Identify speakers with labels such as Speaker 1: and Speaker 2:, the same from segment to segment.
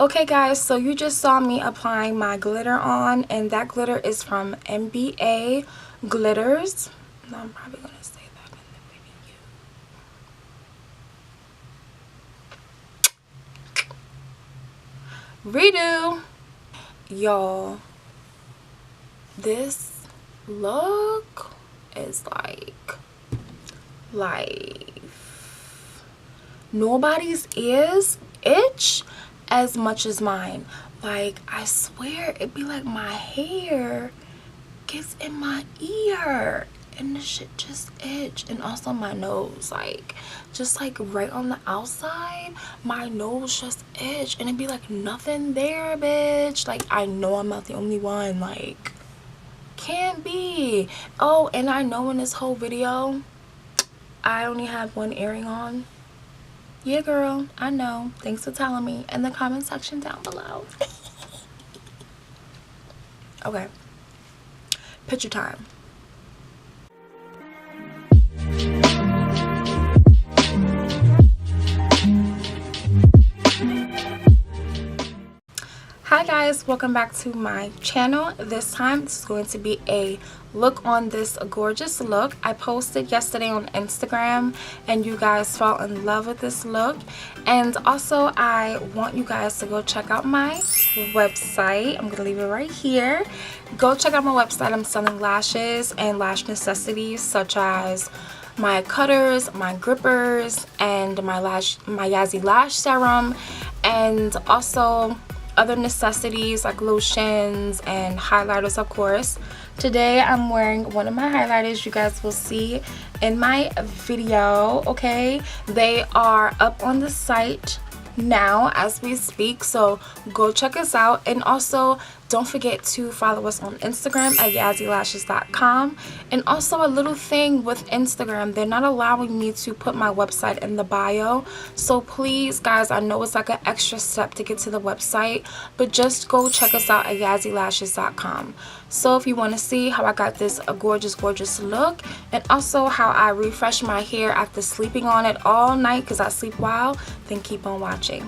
Speaker 1: Okay guys, so you just saw me applying my glitter on, and that glitter is from NBA Glitters. I'm probably going to say that in the video. Redo. Y'all, this look is like nobody's ears itch as much as mine. Like, I swear it'd be like my hair gets in my ear and this shit just itch. And also my nose, like, just like right on the outside, my nose just itch, and it'd be like nothing there, bitch. Like, I know I'm not the only one. Like, can't be. Oh, and I know in this whole video I only have one earring on. Yeah, girl, I know. Thanks for telling me in the comment section down below. Okay, picture time. Hi guys, welcome back to my channel. This time this is going to be a look on this gorgeous look I posted yesterday on Instagram, and you guys fell in love with this look. And also I want you guys to go check out my website. I'm gonna leave it right here. Go check out my website. I'm selling lashes and lash necessities such as my cutters, my grippers, and my Yazzie lash serum, and also other necessities like lotions and highlighters, of course. Today I'm wearing one of my highlighters you guys will see in my video. Okay, they are up on the site now as we speak, so go check us out. And also don't forget to follow us on Instagram at yazzylashes.com. And also a little thing with Instagram, they're not allowing me to put my website in the bio, so please guys, I know it's like an extra step to get to the website, but just go check us out at yazzylashes.com. So if you want to see how I got this gorgeous look, and also how I refresh my hair after sleeping on it all night because I sleep well, then keep on watching.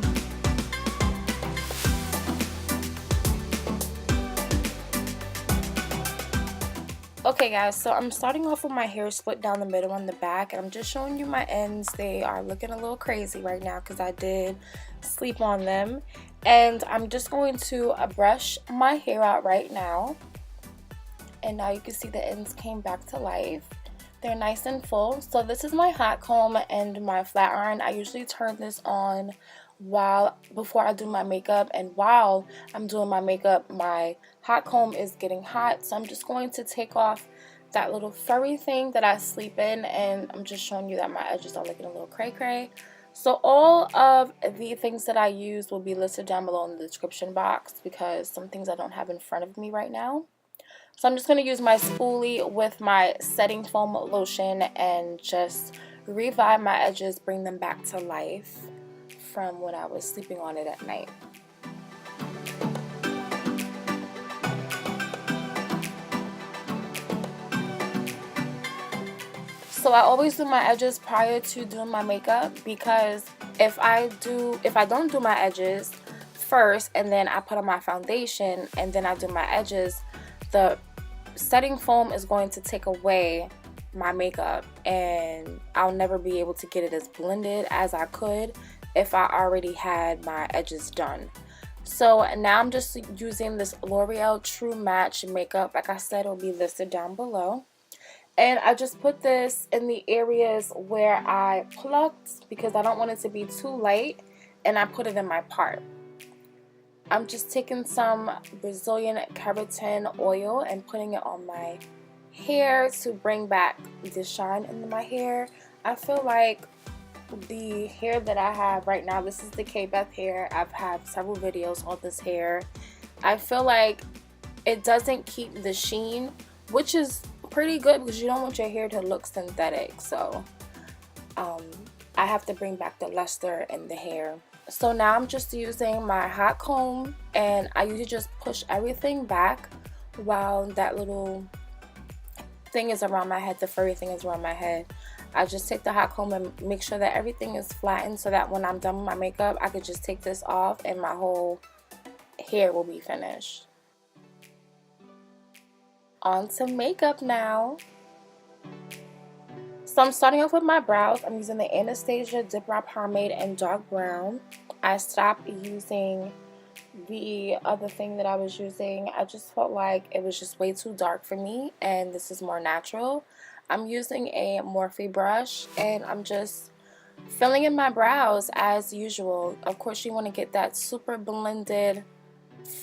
Speaker 1: Okay guys, so I'm starting off with my hair split down the middle and the back, and I'm just showing you my ends. They are looking a little crazy right now because I did sleep on them. And I'm just going to brush my hair out right now. And now you can see the ends came back to life. They're nice and full. So this is my hot comb and my flat iron. I usually turn this on before I do my makeup, and while I'm doing my makeup my hot comb is getting hot, so I'm just going to take off that little furry thing that I sleep in, and I'm just showing you that my edges are looking a little cray. So all of the things that I use will be listed down below in the description box because some things I don't have in front of me right now. So I'm just going to use my spoolie with my setting foam lotion and just revive my edges, bring them back to life from when I was sleeping on it at night. So I always do my edges prior to doing my makeup, because if I don't do my edges first and then I put on my foundation and then I do my edges, the setting foam is going to take away my makeup and I'll never be able to get it as blended as I could if I already had my edges done. So now I'm just using this L'Oreal True Match makeup. Like I said, it will be listed down below. And I just put this in the areas where I plucked because I don't want it to be too light, and I put it in my part. I'm just taking some Brazilian keratin oil and putting it on my hair to bring back the shine into my hair. I feel like the hair that I have right now, this is the K-Beth hair. I've had several videos on this hair. I feel like it doesn't keep the sheen, which is pretty good because you don't want your hair to look synthetic. So I have to bring back the luster in the hair. So now I'm just using my hot comb, and I usually just push everything back while that little thing is around my head, the furry thing is around my head. I just take the hot comb and make sure that everything is flattened so that when I'm done with my makeup, I could just take this off and my whole hair will be finished. On to makeup now. So I'm starting off with my brows. I'm using the Anastasia DipBrow Pomade in dark brown. I stopped using the other thing that I was using. I just felt like it was just way too dark for me, and this is more natural. I'm using a Morphe brush, and I'm just filling in my brows as usual. Of course, you want to get that super blended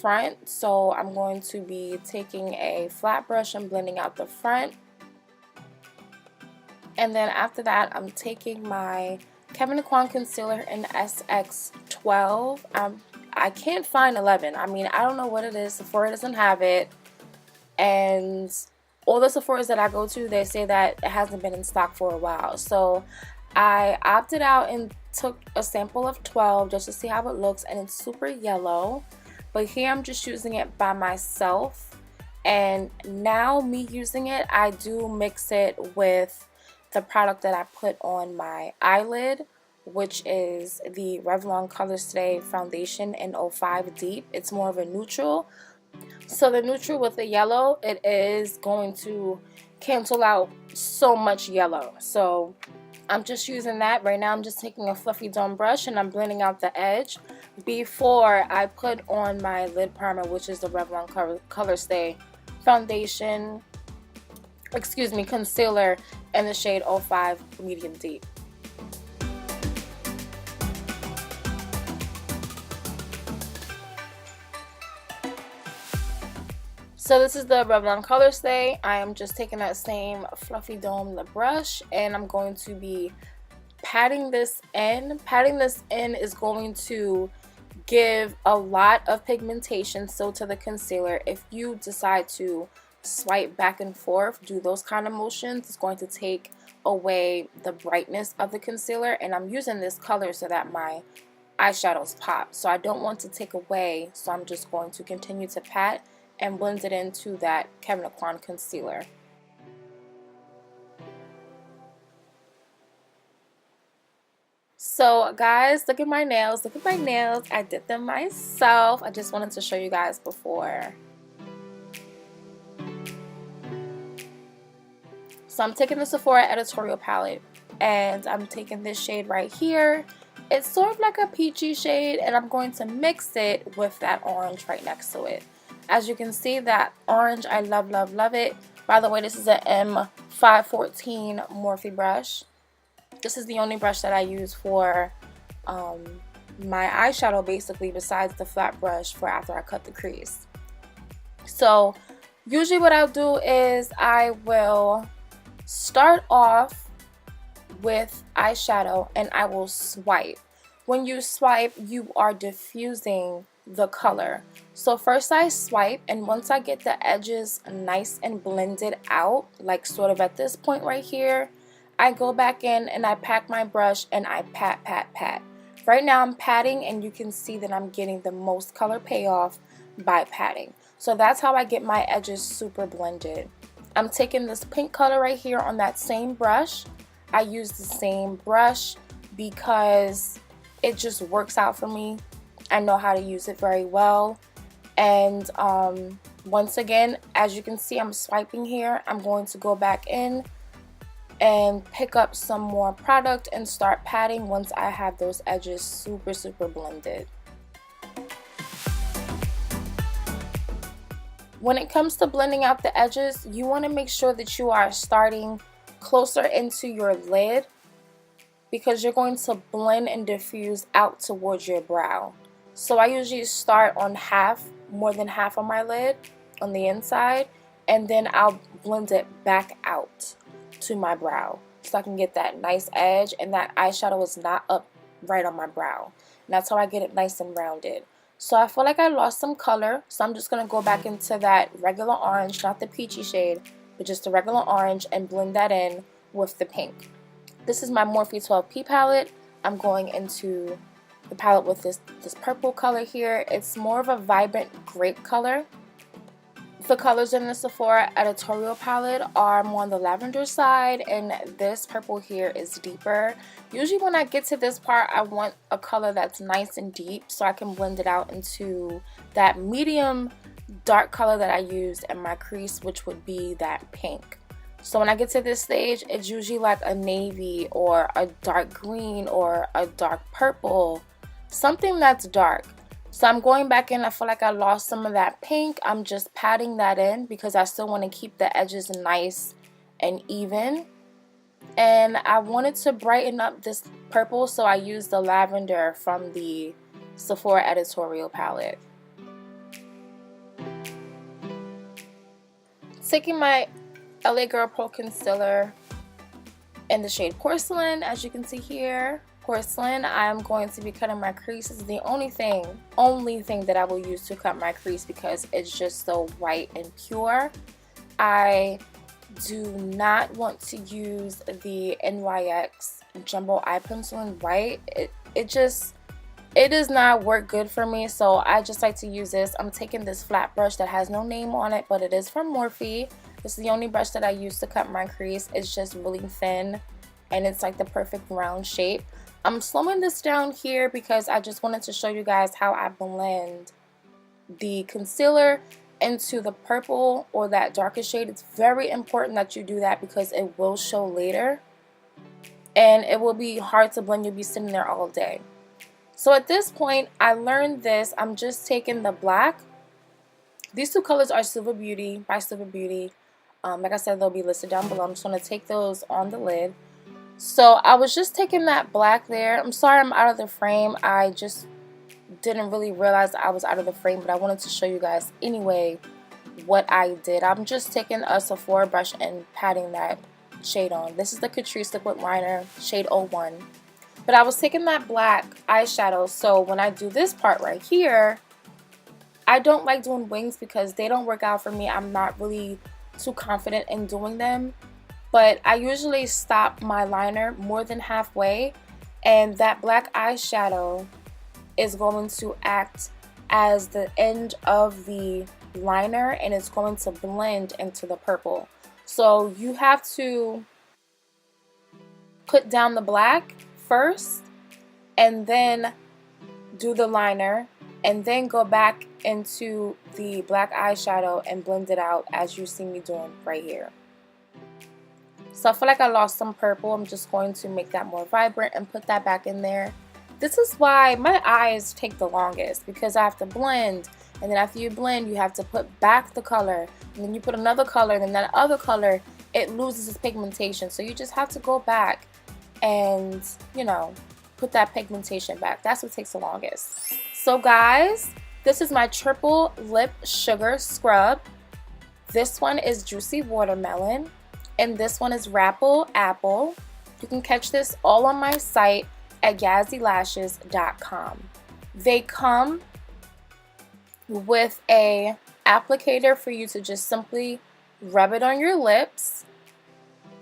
Speaker 1: front, so I'm going to be taking a flat brush and blending out the front. And then after that, I'm taking my Kevyn concealer in SX12. I can't find 11. I mean, I don't know what it is. Sephora doesn't have it. And all the Sephoras that I go to, they say that it hasn't been in stock for a while. So I opted out and took a sample of 12 just to see how it looks. And it's super yellow. But here I'm just using it by myself. And now me using it, I do mix it with the product that I put on my eyelid, which is the Revlon ColorStay foundation in 05 Deep. It's more of a neutral. So the neutral with the yellow, it is going to cancel out so much yellow. So I'm just using that. Right now I'm just taking a fluffy dome brush and I'm blending out the edge before I put on my lid primer, which is the Revlon ColorStay foundation, concealer in the shade 05 Medium Deep. So this is the Revlon ColorStay. I am just taking that same fluffy dome brush and I'm going to be patting this in. Patting this in is going to give a lot of pigmentation still to the concealer. If you decide to swipe back and forth, do those kind of motions, it's going to take away the brightness of the concealer. And I'm using this color so that my eyeshadows pop. So I don't want to take away, so I'm just going to continue to pat and blend it into that Kevyn concealer. So guys, look at my nails. Look at my nails. I did them myself. I just wanted to show you guys before. So I'm taking the Sephora editorial palette and I'm taking this shade right here. It's sort of like a peachy shade and I'm going to mix it with that orange right next to it. As you can see, that orange, I love, love, love it. By the way, this is an M514 Morphe brush. This is the only brush that I use for my eyeshadow, basically, besides the flat brush for after I cut the crease. So usually what I'll do is I will start off with eyeshadow and I will swipe. When you swipe, you are diffusing the color. So first I swipe, and once I get the edges nice and blended out, like sort of at this point right here, I go back in and I pack my brush and I pat, pat, pat. Right now I'm patting and you can see that I'm getting the most color payoff by patting. So that's how I get my edges super blended. I'm taking this pink color right here on that same brush. I use the same brush because it just works out for me. I know how to use it very well. And once again, as you can see, I'm swiping here. I'm going to go back in and pick up some more product and start patting once I have those edges super, super blended. When it comes to blending out the edges, you want to make sure that you are starting closer into your lid because you're going to blend and diffuse out towards your brow. So I usually start on half, more than half of my lid on the inside, and then I'll blend it back out to my brow so I can get that nice edge and that eyeshadow is not up right on my brow. And that's how I get it nice and rounded. So I feel like I lost some color, so I'm just going to go back into that regular orange, not the peachy shade, but just the regular orange, and blend that in with the pink. This is my Morphe 12P palette. I'm going into the palette with this purple color here. It's more of a vibrant grape color. The colors in the Sephora editorial palette are more on the lavender side, and this purple here is deeper. Usually when I get to this part, I want a color that's nice and deep so I can blend it out into that medium dark color that I used in my crease, which would be that pink. So when I get to this stage, it's usually like a navy or a dark green or a dark purple, something that's dark. So I'm going back in. I feel like I lost some of that pink. I'm just patting that in because I still want to keep the edges nice and even. And I wanted to brighten up this purple, so I used the lavender from the Sephora editorial palette. Taking my LA Girl Pro Concealer in the shade Porcelain, as you can see here. Porcelain, I'm going to be cutting my crease. This is the only thing that I will use to cut my crease because it's just so white and pure. I do not want to use the NYX Jumbo Eye Pencil in white. It does not work good for me, so I just like to use this. I'm taking this flat brush that has no name on it, but it is from Morphe. This is the only brush that I use to cut my crease. It's just really thin, and it's like the perfect round shape. I'm slowing this down here because I just wanted to show you guys how I blend the concealer into the purple or that darker shade. It's very important that you do that because it will show later, and it will be hard to blend. You'll be sitting there all day. So at this point, I learned this. I'm just taking the black. These two colors are Silver Beauty by Silver Beauty. Like I said, they'll be listed down below. I'm just going to take those on the lid. So I was just taking that black there. I'm sorry I'm out of the frame. I just didn't really realize I was out of the frame, but I wanted to show you guys anyway what I did. I'm just taking a Sephora brush and patting that shade on. This is the Catrice Liquid Liner, shade 01. But I was taking that black eyeshadow, so when I do this part right here, I don't like doing wings because they don't work out for me. I'm not really too confident in doing them. But I usually stop my liner more than halfway, and that black eyeshadow is going to act as the end of the liner, and it's going to blend into the purple. So you have to put down the black first and then do the liner, and then go back into the black eyeshadow and blend it out as you see me doing right here. So I feel like I lost some purple. I'm just going to make that more vibrant and put that back in there. This is why my eyes take the longest, because I have to blend, and then after you blend you have to put back the color, and then you put another color, and then that other color, it loses its pigmentation. So you just have to go back and, you know, put that pigmentation back. That's what takes the longest. So guys, this is my triple lip sugar scrub. This one is Juicy Watermelon, and this one is Rapple Apple. You can catch this all on my site at yazzylashes.com. They come with a applicator for you to just simply rub it on your lips,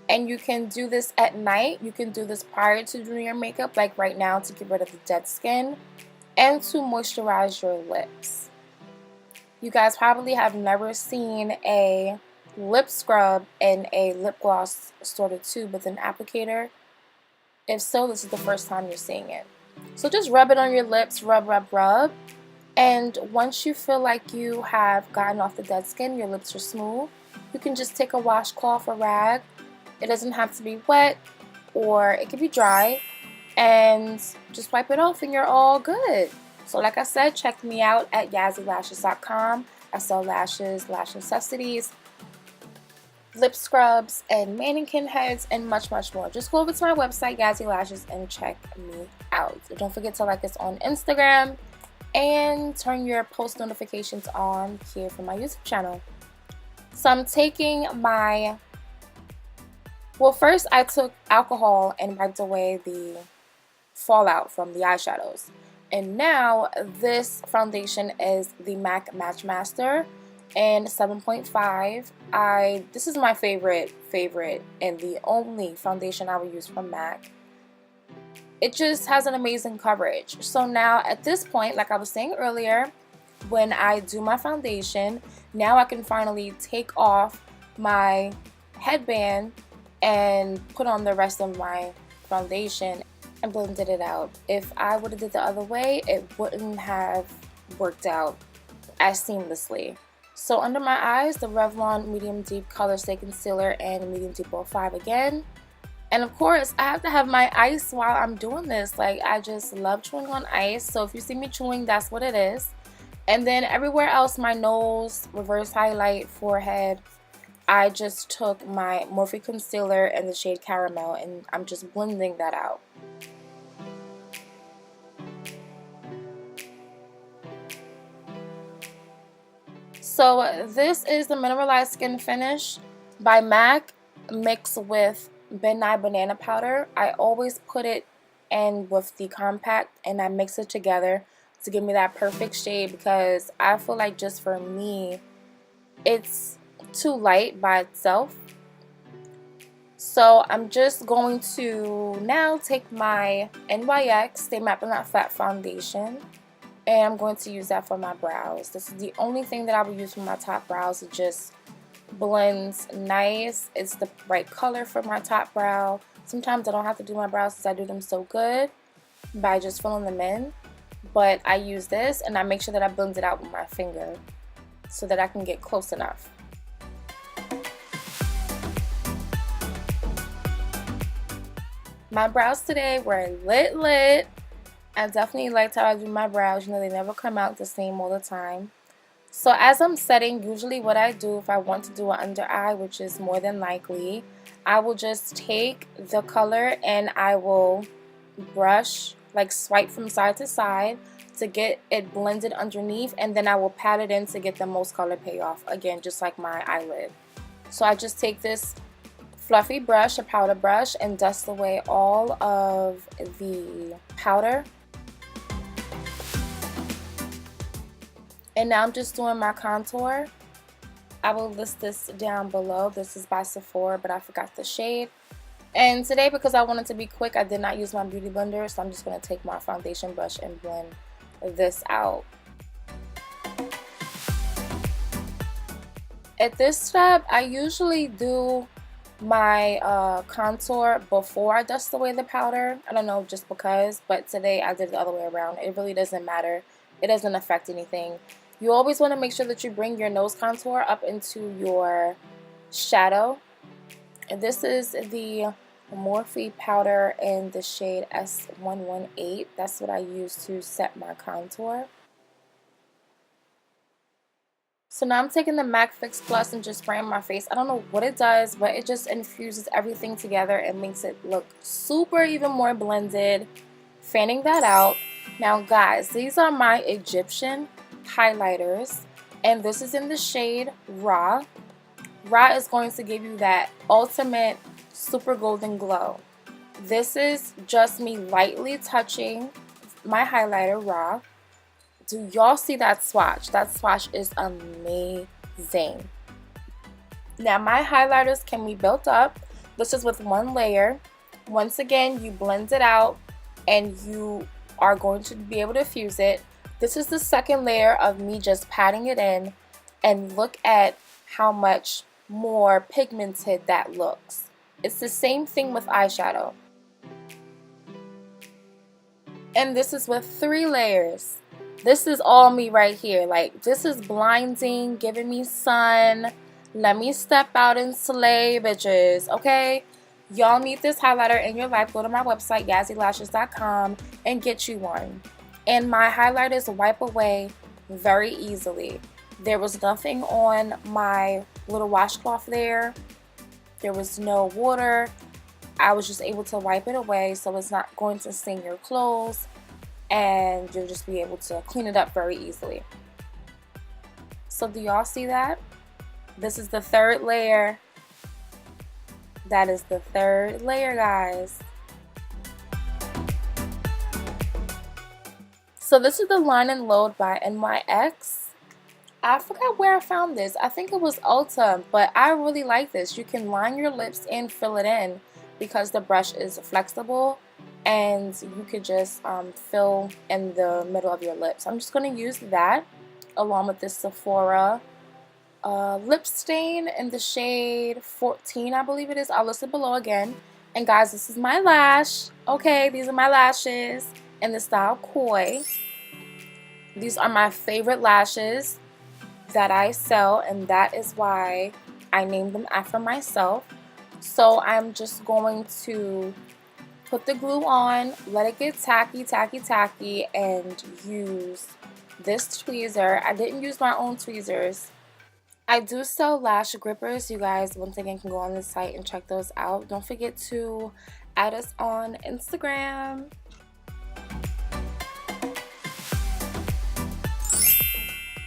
Speaker 1: and you can do this at night. You can do this prior to doing your makeup, like right now, to get rid of the dead skin and to moisturize your lips. You guys probably have never seen a lip scrub and a lip gloss sort of tube with an applicator. If so, this is the first time you're seeing it. So just rub it on your lips, rub, rub, rub. And once you feel like you have gotten off the dead skin, your lips are smooth, you can just take a washcloth or rag. It doesn't have to be wet, or it can be dry, and just wipe it off and you're all good. So like I said, check me out at yazzylashes.com. I sell lashes, lash necessities, lip scrubs, and mannequin heads, and much, much more. Just go over to my website, Yazzy Lashes, and check me out. Don't forget to like us on Instagram and turn your post notifications on here for my YouTube channel. So I'm taking my, well, first I took alcohol and wiped away the fallout from the eyeshadows. And now this foundation is the MAC MatchMaster in 7.5. This is my favorite and the only foundation I will use from MAC. It just has an amazing coverage. So now at this point, like I was saying earlier, when I do my foundation, now I can finally take off my headband and put on the rest of my foundation and blended it out. If I would have did the other way, it wouldn't have worked out as seamlessly. So under my eyes, the Revlon Medium Deep ColorStay Concealer and Medium Deep 05 again. And of course, I have to have my ice while I'm doing this. Like, I just love chewing on ice. So if you see me chewing, that's what it is. And then everywhere else, my nose, reverse highlight, forehead, I just took my Morphe concealer in the shade Caramel, and I'm just blending that out. So this is the Mineralized Skin Finish by MAC mixed with Midnight Banana Powder. I always put it in with the compact and I mix it together to give me that perfect shade, because I feel like just for me it's too light by itself. So I'm just going to now take my NYX Stay Matte But Not Flat foundation, and I'm going to use that for my brows. This is the only thing that I will use for my top brows. It just blends nice. It's the right color for my top brow. Sometimes I don't have to do my brows because I do them so good by just filling them in. But I use this and I make sure that I blend it out with my finger so that I can get close enough. My brows today were lit. I definitely liked how I do my brows. You know, they never come out the same all the time. So as I'm setting, usually what I do if I want to do an under eye, which is more than likely, I will just take the color and I will brush, like swipe from side to side to get it blended underneath, and then I will pat it in to get the most color payoff. Again, just like my eyelid. So I just take this fluffy brush, a powder brush, and dust away all of the powder. And now I'm just doing my contour. I will list this down below. This is by Sephora, but I forgot the shade. And today, because I wanted to be quick, I did not use my beauty blender, so I'm just going to take my foundation brush and blend this out. At this step, I usually do my contour before I dust away the powder. I don't know, just because, but today I did it the other way around. It really doesn't matter. It doesn't affect anything. You always want to make sure that you bring your nose contour up into your shadow. And this is the Morphe powder in the shade S118. That's what I use to set my contour. So now I'm taking the MAC Fix Plus and just spraying my face. I don't know what it does, but it just infuses everything together and makes it look super even more blended. Fanning that out. Now guys, these are my Egyptian highlighters, and this is in the shade Raw. Raw is going to give you that ultimate super golden glow. This is just me lightly touching my highlighter Raw. Do y'all see that swatch? That swatch is amazing. Now my highlighters can be built up. This is with one layer. Once again, you blend it out and you are going to be able to fuse it. This is the second layer of me just patting it in, and look at how much more pigmented that looks. It's the same thing with eyeshadow. And this is with 3 layers. This is all me right here. Like, this is blinding, giving me sun. Let me step out and slay, bitches, okay? Y'all need this highlighter in your life. Go to my website, yazzylashes.com, and get you one. And my highlighters wipe away very easily. There was nothing on my little washcloth there. There was no water. I was just able to wipe it away, so it's not going to stain your clothes, and you'll just be able to clean it up very easily. So do y'all see that? This is the 3rd layer. That is the 3rd layer, guys. So this is the Line and Load by NYX. I forgot where I found this. I think it was Ulta, but I really like this. You can line your lips and fill it in because the brush is flexible, and you could just fill in the middle of your lips. I'm just going to use that. along with this Sephora lip stain in the shade 14, I believe it is. I'll list it below again. And guys, this is my lash. Okay, these are my lashes in the style Koi. These are my favorite lashes that I sell, and that is why I named them after myself. So I'm just going to put the glue on, let it get tacky, and use this tweezer. I didn't use my own tweezers. I do sell lash grippers. You guys, once again, can go on the site and check those out. Don't forget to add us on Instagram.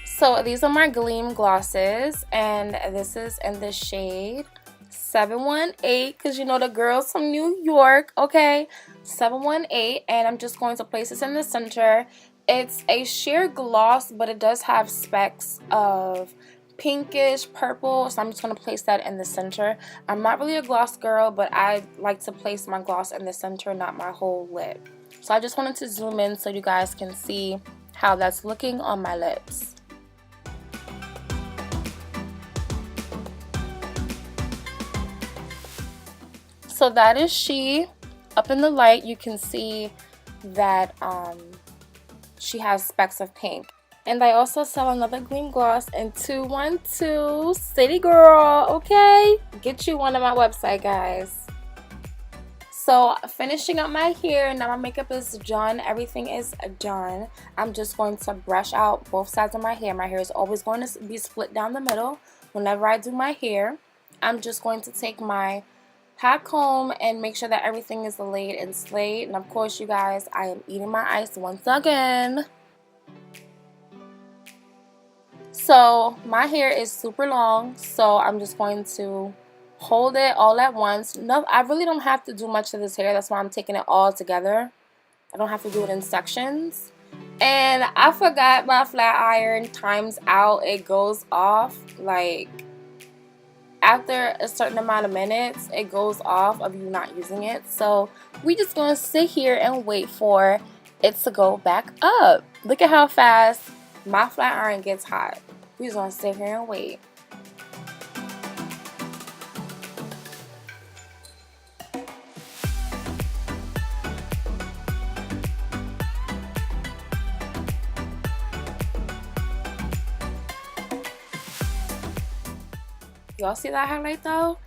Speaker 1: So these are my Gleam glosses, and this is in the shade 718, because you know the girls from New York, okay? 718, and I'm just going to place this in the center. It's a sheer gloss, but it does have specks of pinkish purple, so I'm just going to place that in the center. I'm not really a gloss girl, but I like to place my gloss in the center, not my whole lip. So I just wanted to zoom in so you guys can see how that's looking on my lips. So that is she. Up in the light you can see that she has specks of pink. And I also sell another Gleam gloss in 212 City Girl, okay? Get you one on my website, guys. So finishing up my hair, now my makeup is done. Everything is done. I'm just going to brush out both sides of my hair. My hair is always going to be split down the middle whenever I do my hair. I'm just going to take my hot comb and make sure that everything is laid and slayed. And of course, you guys, I am eating my ice once again. So my hair is super long, so I'm just going to hold it all at once. No, I really don't have to do much to this hair. That's why I'm taking it all together. I don't have to do it in sections. And I forgot my flat iron times out. It goes off like after a certain amount of minutes. It goes off of you not using it. So we just gonna sit here and wait for it to go back up. Look at how fast my flat iron gets hot. We just gonna sit here and wait. Y'all see that highlight though?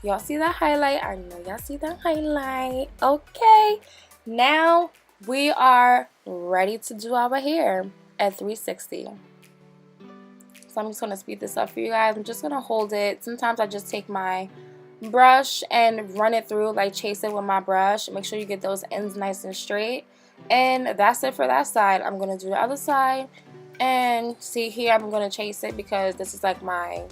Speaker 1: Y'all see that highlight? I know y'all see that highlight. Okay, now we are ready to do our hair at 360. So I'm just going to speed this up for you guys. I'm just going to hold it. Sometimes I just take my brush and run it through, like chase it with my brush. Make sure you get those ends nice and straight. And that's it for that side. I'm going to do the other side. And see here, I'm going to chase it because this is like my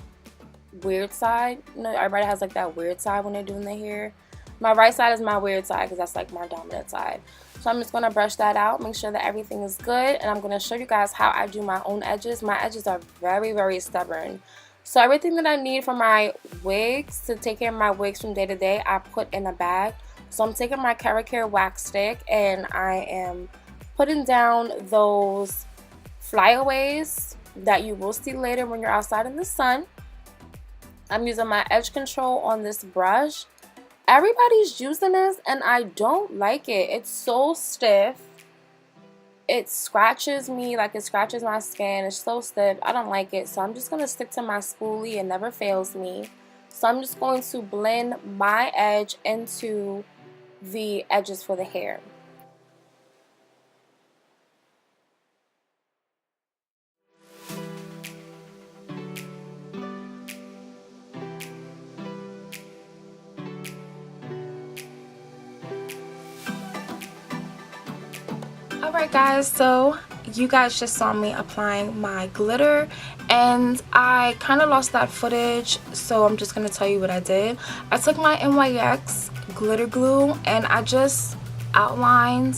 Speaker 1: weird side. You know, everybody has like that weird side when they're doing their hair. My right side is my weird side because that's like my dominant side. So I'm just going to brush that out, make sure that everything is good, and I'm going to show you guys how I do my own edges. My edges are very, very stubborn. So everything that I need for my wigs, to take care of my wigs from day to day, I put in a bag. So I'm taking my Care wax stick and I am putting down those flyaways that you will see later when you're outside in the sun. I'm using my edge control on this brush. Everybody's using this and I don't like it. It's so stiff. It scratches me, like it scratches my skin. It's so stiff. I don't like it. So I'm just going to stick to my spoolie. It never fails me. So I'm just going to blend my edge into the edges for the hair. Alright guys, so you guys just saw me applying my glitter and I kind of lost that footage, so I'm just going to tell you what I did. I took my NYX glitter glue and I just outlined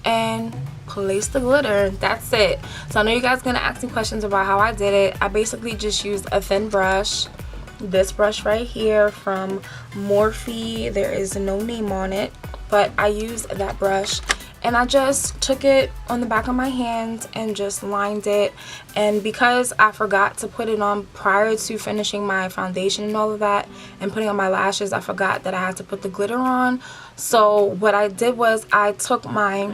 Speaker 1: and placed the glitter. That's it. So I know you guys are going to ask me questions about how I did it. I basically just used a thin brush. This brush right here from Morphe. There is no name on it, but I used that brush and I just took it on the back of my hand and just lined it. And because I forgot to put it on prior to finishing my foundation and all of that and putting on my lashes, I forgot that I had to put the glitter on. So what I did was I took my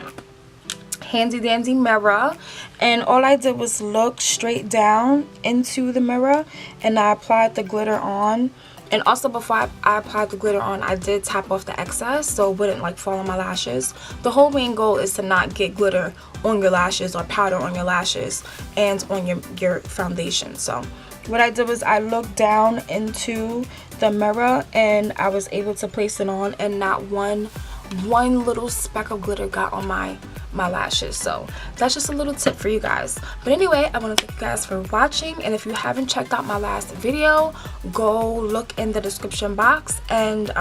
Speaker 1: handy dandy mirror and all I did was look straight down into the mirror and I applied the glitter on. And also before I applied the glitter on, I did tap off the excess so it wouldn't like fall on my lashes. The whole main goal is to not get glitter on your lashes or powder on your lashes and on your foundation. So what I did was I looked down into the mirror and I was able to place it on, and not one little speck of glitter got on my lashes. So that's just a little tip for you guys. But anyway, I want to thank you guys for watching, and if you haven't checked out my last video, go look in the description box and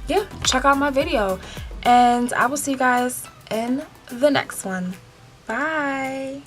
Speaker 1: yeah, check out my video, and I will see you guys in the next one. Bye.